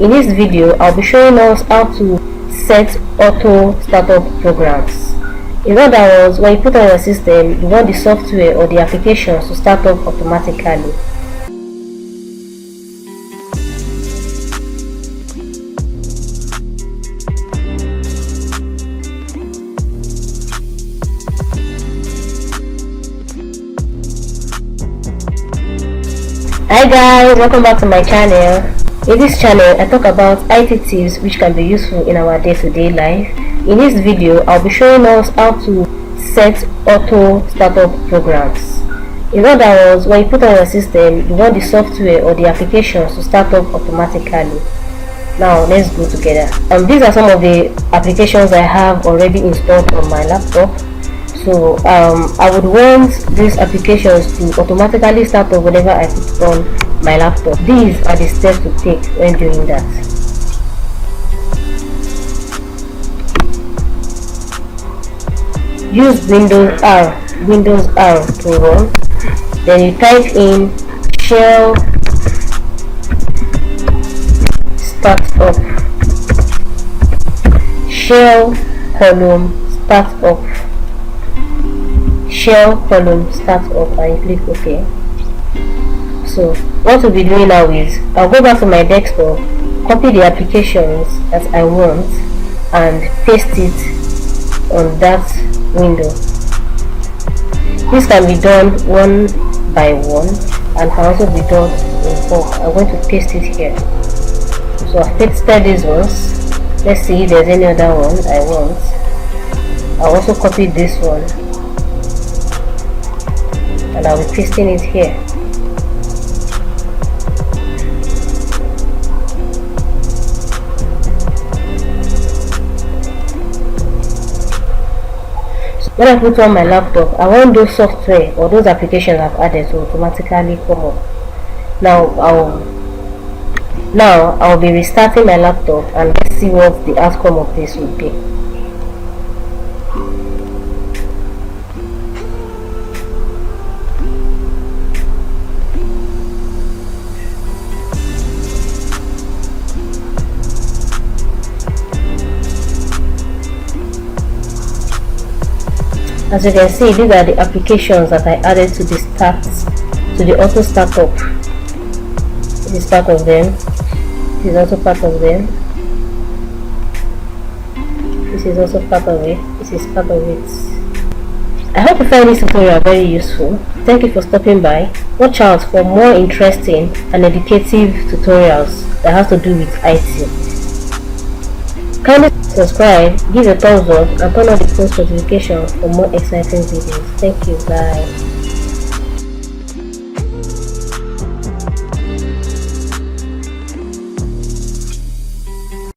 In this video, I'll be showing us how to set auto startup programs. In other words, when you put on your system, you want the software or the applications to start up automatically. Hi guys, welcome back to my channel. In this channel, I talk about IT tips which can be useful in our day-to-day life. In this video, I'll be showing us how to set auto startup programs. In other words, when you put on your system, you want the software or the applications to start up automatically. Now let's go together. These are some of the applications I have already installed on my laptop. So I would want these applications to automatically start up whenever I put on my laptop. These are the steps to take when doing that. Use Windows R to run. Then you type in shell startup, shell startup, and you click OK. So what we'll be doing now is I'll go back to my desktop, copy the applications that I want and paste it on that window. This can be done one by one and can also be done in bulk. I'm going to paste it here. So I've pasted these ones. Let's see if there's any other one I want. I'll also copy this one and I'll be pasting it here. When I put on my laptop, I want those software or those applications I've added to automatically come up. Now I'll be restarting my laptop and let's see what the outcome of this will be. As you can see, these are the applications that I added to the auto startup. This is part of them. This is also part of them. This is also part of it. This is part of it. I hope you find this tutorial very useful. Thank you for stopping by. Watch out for more interesting and educative tutorials that have to do with IT. Kindly subscribe, give a thumbs up and turn on the post notification for more exciting videos. Thank you, bye.